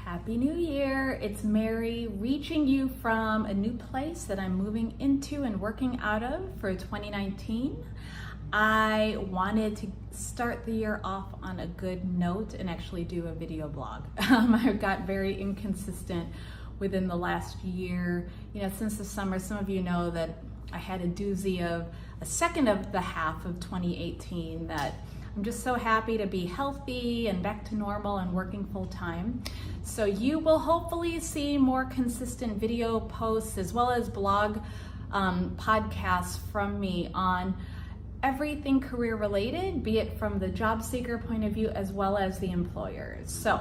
Happy New Year! It's Mary reaching you from a new place that I'm moving into and working out of for 2019. I wanted to start the year off on a good note and actually do a video blog. I got very inconsistent within the last year. Since the summer, some of you know that I had a doozy of a second of the half of 2018 that I'm just so happy to be healthy and back to normal and working full time. So you will hopefully see more consistent video posts as well as blog podcasts from me on everything career related, be it from the job seeker point of view as well as the employers. So,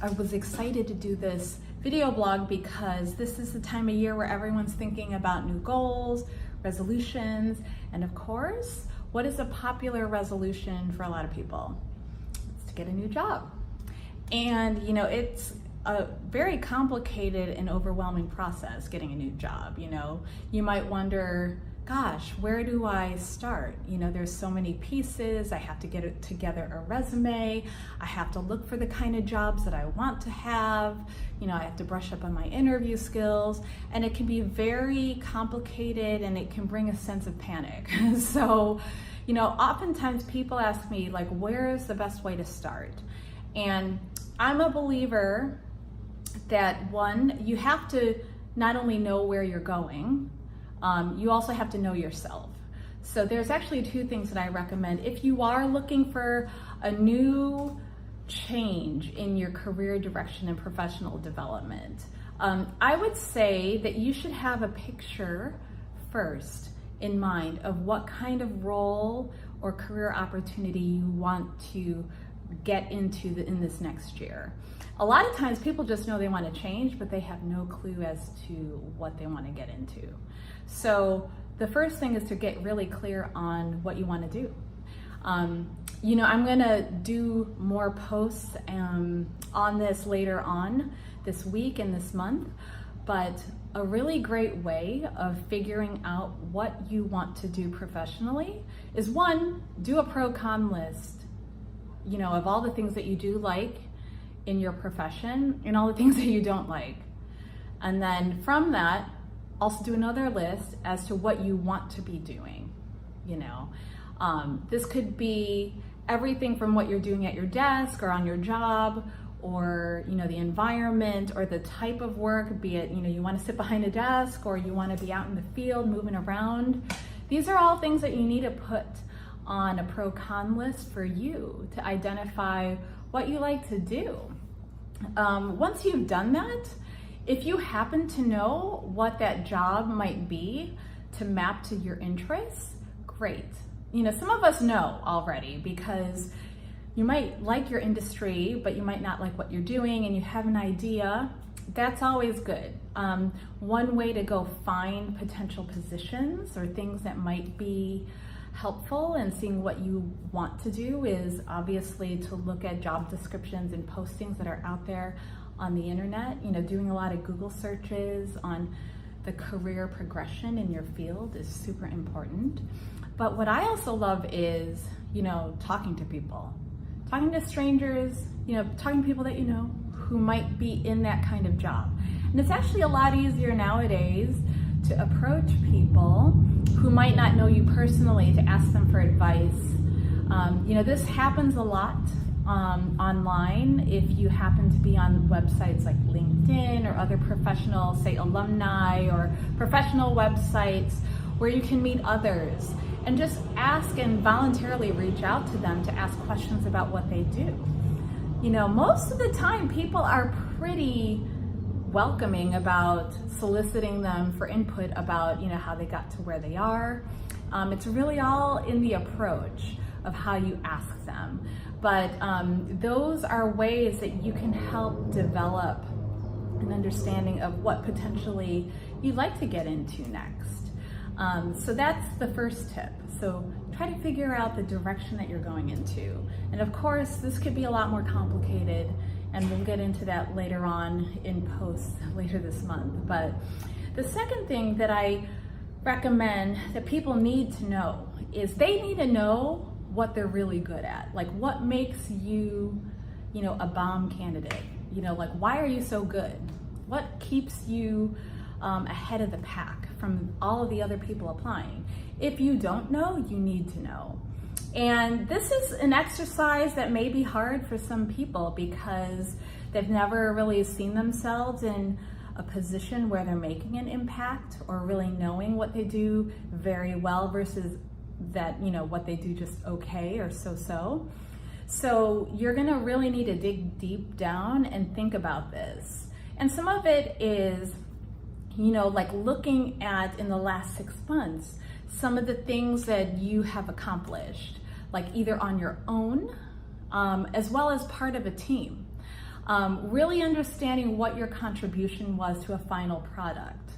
I was excited to do this video blog because this is the time of year where everyone's thinking about new goals, resolutions, and of course, what is a popular resolution for a lot of people? It's to get a new job. And it's a very complicated and overwhelming process getting a new job. You might wonder, gosh, where do I start? There's so many pieces. I have to get together a resume. I have to look for the kind of jobs that I want to have. I have to brush up on my interview skills, and it can be very complicated and it can bring a sense of panic. So, oftentimes people ask me, like, where is the best way to start? And I'm a believer that one, you have to not only know where you're going, you also have to know yourself. So there's actually two things that I recommend. If you are looking for a new change in your career direction and professional development, I would say that you should have a picture first in mind of what kind of role or career opportunity you want to get into in this next year. A lot of times people just know they want to change, but they have no clue as to what they want to get into. So the first thing is to get really clear on what you want to do. I'm going to do more posts on this later on this week and this month, but a really great way of figuring out what you want to do professionally is, one, do a pro-con list, of all the things that you do like in your profession and all the things that you don't like. And then from that, also do another list as to what you want to be doing. This could be everything from what you're doing at your desk or on your job, or the environment or the type of work, be it you want to sit behind a desk or you want to be out in the field moving around. These are all things that you need to put on a pro-con list for you to identify what you like to do. Once you've done that, if you happen to know what that job might be to map to your interests, great. Some of us know already because you might like your industry, but you might not like what you're doing and you have an idea. That's always good. One way to go find potential positions or things that might be helpful in seeing what you want to do is obviously to look at job descriptions and postings that are out there on the internet. Doing a lot of Google searches on the career progression in your field is super important. But what I also love is, talking to people, talking to strangers, talking to people that who might be in that kind of job. And it's actually a lot easier nowadays to approach people who might not know you personally to ask them for advice. This happens a lot online if you happen to be on websites like LinkedIn or other professional, say alumni or professional websites where you can meet others and just ask and voluntarily reach out to them to ask questions about what they do. Most of the time people are pretty welcoming about soliciting them for input about how they got to where they are. It's really all in the approach of how you ask them. But those are ways that you can help develop an understanding of what potentially you'd like to get into next. So that's the first tip. So try to figure out the direction that you're going into. And of course, this could be a lot more complicated, and we'll get into that later on in posts later this month. But the second thing that I recommend that people need to know is they need to know what they're really good at. Like, what makes you, a bomb candidate? like, why are you so good? What keeps you ahead of the pack from all of the other people applying? If you don't know, you need to know. And this is an exercise that may be hard for some people because they've never really seen themselves in a position where they're making an impact or really knowing what they do very well versus that, what they do just okay or so-so. So you're gonna really need to dig deep down and think about this. And some of it is, like looking at in the last 6 months, some of the things that you have accomplished, like either on your own, as well as part of a team. Really understanding what your contribution was to a final product.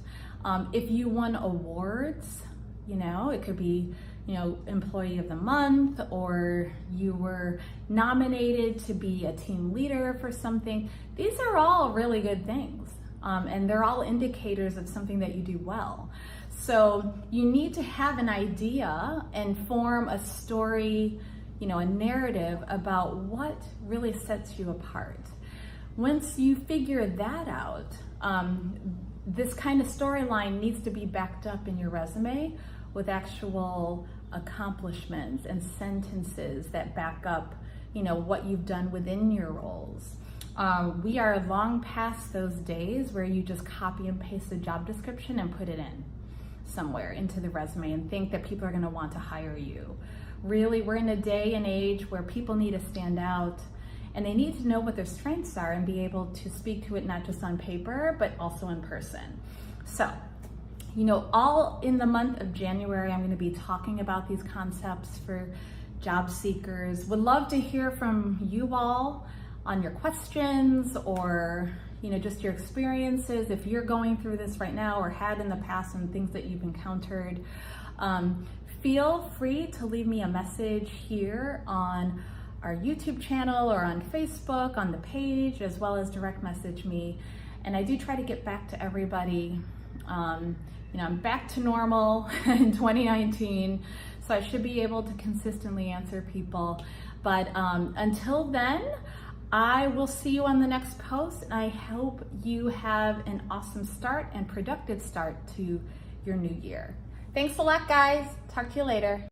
If you won awards, it could be, Employee of the Month, or you were nominated to be a team leader for something. These are all really good things. And they're all indicators of something that you do well. So you need to have an idea and form a story, a narrative about what really sets you apart. Once you figure that out, this kind of storyline needs to be backed up in your resume with actual accomplishments and sentences that back up, what you've done within your roles. We are long past those days where you just copy and paste the job description and put it in somewhere into the resume and think that people are going to want to hire you. Really, we're in a day and age where people need to stand out and they need to know what their strengths are and be able to speak to it not just on paper, but also in person. So, all in the month of January, I'm going to be talking about these concepts for job seekers. Would love to hear from you all on your questions or, just your experiences. If you're going through this right now or had in the past and things that you've encountered, feel free to leave me a message here on our YouTube channel or on Facebook, on the page, as well as direct message me. And I do try to get back to everybody. I'm back to normal in 2019, so I should be able to consistently answer people. But until then, I will see you on the next post, and I hope you have an awesome start and productive start to your new year. Thanks a lot, guys. Talk to you later.